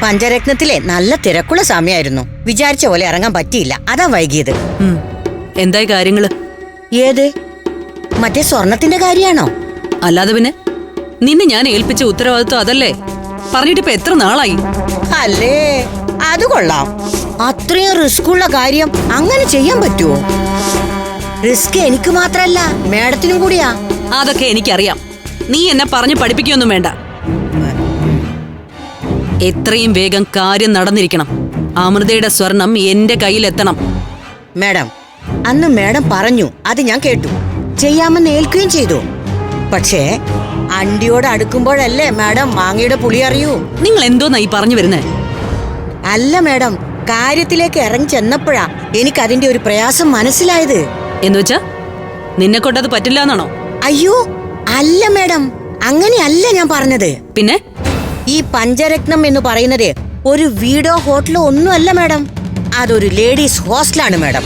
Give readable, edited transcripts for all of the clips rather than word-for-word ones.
പഞ്ചരത്നത്തിലെ നല്ല തിരക്കുള്ള സമയമായിരുന്നു. വിചാരിച്ച പോലെ ഇറങ്ങാൻ പറ്റിയില്ല, അതാ വൈകിയത്. എന്തായി കാര്യങ്ങള്? ഏത്? മറ്റേ സ്വർണത്തിന്റെ കാര്യാണോ? അല്ലാതെ പിന്നെ നിന്നെ ഞാൻ ഏൽപ്പിച്ച ഉത്തരവാദിത്വം അതല്ലേ? പറഞ്ഞിട്ടിപ്പോ എത്ര നാളായി? അല്ലേ, അത് കൊള്ളാം. അത്രയും റിസ്ക് ഉള്ള കാര്യം അങ്ങനെ ചെയ്യാൻ പറ്റുമോ? റിസ്ക് എനിക്ക് മാത്രല്ല, മേഡത്തിനും കൂടിയാ. അതൊക്കെ എനിക്കറിയാം. നീ എന്നെ പറഞ്ഞു പഠിപ്പിക്കൊന്നും വേണ്ട. എത്രയും വേഗം കാര്യം നടന്നിരിക്കണം. അമൃതയുടെ സ്വർണം എന്റെ കയ്യിലെത്തണം. മേഡം, അന്ന് മേഡം പറഞ്ഞു, അത് ഞാൻ കേട്ടു. ചെയ്യാമെന്ന് ഏൽക്കുകയും ചെയ്തു. പക്ഷേ അണ്ടിയോട് അടുക്കുമ്പോഴല്ലേ മേഡം മാങ്ങയുടെ പുളി അറിയൂ. നിങ്ങൾ എന്തോന്നാ ഈ പറഞ്ഞു വരുന്നേ? അല്ല മേഡം, കാര്യത്തിലേക്ക് ഇറങ്ങി ചെന്നപ്പോഴാ എനിക്ക് അതിന്റെ ഒരു പ്രയാസം മനസ്സിലായത്. എന്നുവെച്ചാ നിന്നെ കൊണ്ടത് പറ്റില്ല എന്നാണോ? അയ്യോ അല്ല മേഡം, അങ്ങനെയല്ല ഞാൻ പറഞ്ഞത്. പിന്നെ ഈ പഞ്ചരത്നം എന്ന് പറയുന്നത് ഒരു വീടോ ഹോട്ടലോ ഒന്നുമല്ല മേഡം. അതൊരു ലേഡീസ് ഹോസ്റ്റലാണ് മേഡം.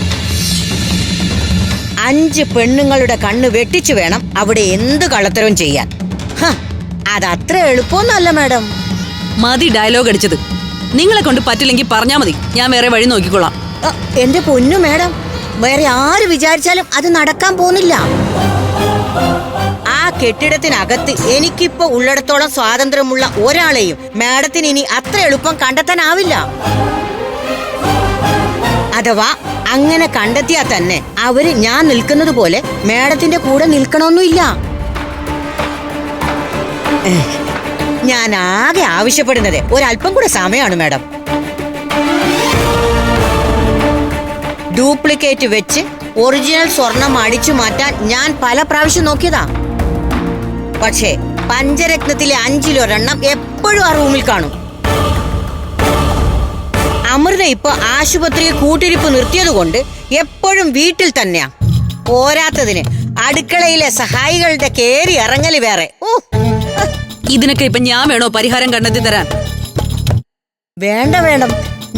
5 പെണ്ണുങ്ങളുടെ കണ്ണ് വെട്ടിച്ചു വേണം അവിടെ എന്ത് കള്ളത്തരവും ചെയ്യാൻ. അതത്ര എളുപ്പമൊന്നുമല്ല മേഡം. മതി ഡയലോഗ് അടിച്ചത്. നിങ്ങളെ കൊണ്ട് പറ്റില്ലെങ്കിൽ പറഞ്ഞാ മതി, ഞാൻ വേറെ വഴി നോക്കിക്കോളാം. എന്റെ പൊന്നു മേഡം, വേറെ ആര് വിചാരിച്ചാലും അത് നടക്കാൻ പോകുന്നില്ല. ആ കെട്ടിടത്തിനകത്ത് എനിക്കിപ്പോ ഉള്ളിടത്തോളം സ്വാതന്ത്ര്യമുള്ള ഒരാളെയും മേഡത്തിന് ഇനി അത്ര എളുപ്പം കണ്ടെത്താനാവില്ല. അഥവാ അങ്ങനെ കണ്ടെത്തിയാൽ തന്നെ അവര് ഞാൻ നിൽക്കുന്നത് പോലെ മേഡത്തിന്റെ കൂടെ നിൽക്കണമെന്നില്ല. ഞാൻ ആകെ ആവശ്യപ്പെടുന്നത് ഒരല്പം കൂടെ സമയമാണ് മേഡം. ഡ്യൂപ്ലിക്കേറ്റ് വെച്ച് ഒറിജിനൽ സ്വർണം അടിച്ചു മാറ്റാൻ ഞാൻ പല പ്രാവശ്യം നോക്കിയതാ. പക്ഷേ പഞ്ചരത്നത്തിലെ 5-1 എപ്പോഴും ആ റൂമിൽ കാണും. അമൃത ഇപ്പൊ ആശുപത്രിയിൽ കൂട്ടിരിപ്പ് നിർത്തിയത് കൊണ്ട് എപ്പോഴും വീട്ടിൽ തന്നെയാ. പോരാത്തതിന് അടുക്കളയിലെ സഹായികളുടെ കേറി ഇറങ്ങല് വേറെ. ഇതിനൊക്കെ ഇപ്പൊ ഞാൻ വേണോ പരിഹാരം കണ്ടെത്തി തരാൻ? വേണ്ട വേണം,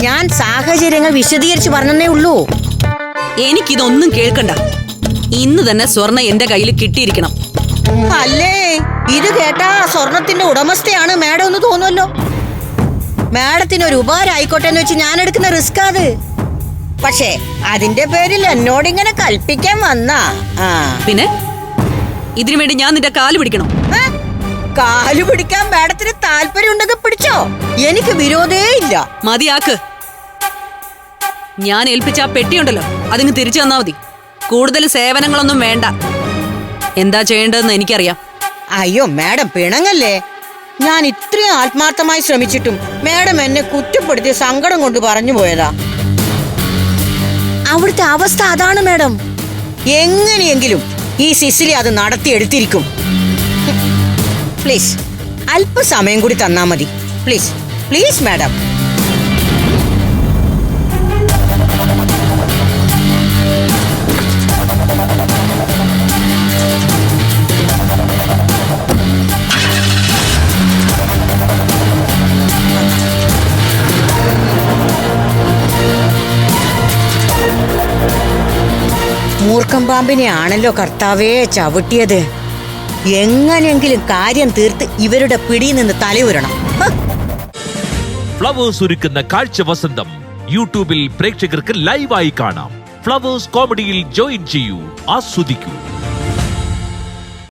ഞാൻ സാഹചര്യങ്ങൾ വിശദീകരിച്ച് പറഞ്ഞേ ഉള്ളൂ. എനിക്കിതൊന്നും കേൾക്കണ്ട. ഇന്ന് തന്നെ സ്വർണം എന്റെ കയ്യിൽ കിട്ടിയിരിക്കണം. അല്ലേ, ഇത് കേട്ടാ സ്വർണത്തിന്റെ ഉടമസ്ഥയാണ് മേഡം എന്ന് തോന്നുമല്ലോ. മേഡത്തിന് ഒരു ഉപകാരം ആയിക്കോട്ടെ എന്ന് വെച്ച് ഞാൻ എടുക്കുന്ന റിസ്ക് അത്. പക്ഷേ അതിന്റെ പേരിൽ എന്നോടിങ്ങനെ കൽപ്പിക്കാൻ വന്നാ പിന്നെ ഇതിനു വേണ്ടി ഞാൻ നിന്റെ കാല് പിടിക്കണം? കാല് പിടിക്കാൻ മേഡത്തിന് താല്പര്യം ഉണ്ടെങ്കിൽ പിടിച്ചോ, എനിക്ക് വിരോധേ ഇല്ല. മതിയാക്ക്. ഞാൻ ഏൽപ്പിച്ച ആ പെട്ടിയുണ്ടല്ലോ, അതിന് തിരിച്ചു തന്നാ മതി. കൂടുതൽ സേവനങ്ങളൊന്നും വേണ്ട. എന്താ ചെയ്യേണ്ടതെന്ന് എനിക്കറിയാം. അയ്യോ മേഡം പിണങ്ങല്ലേ. ഞാൻ ഇത്രയും ആത്മാർത്ഥമായി ശ്രമിച്ചിട്ടും മേഡം എന്നെ കുറ്റപ്പെടുത്തി സങ്കടം കൊണ്ട് പറഞ്ഞു പോയതാ. അവിടുത്തെ അവസ്ഥ അതാണ് മേഡം. എങ്ങനെയെങ്കിലും ഈ സിസിലി അത് നടത്തിയെടുത്തിരിക്കും. പ്ലീസ് അല്പസമയം കൂടി തന്നാ മതി. Please please madam. മൂർഖം പാമ്പിനെ ആണല്ലോ കർത്താവേ ചവിട്ടിയത്. എങ്ങനെയെങ്കിലും കാര്യം തീർത്ത് ഇവരുടെ പിടിയിൽ നിന്ന് തലയുരണം. ഫ്ലവേഴ്സ് ഒരുക്കുന്ന കാഴ്ച വസന്തം യൂട്യൂബിൽ പ്രേക്ഷകർക്ക് ലൈവായി കാണാം. ഫ്ലവേഴ്സ് കോമഡിയിൽ ജോയിൻ ചെയ്യൂ, ആസ്വദിക്കൂ.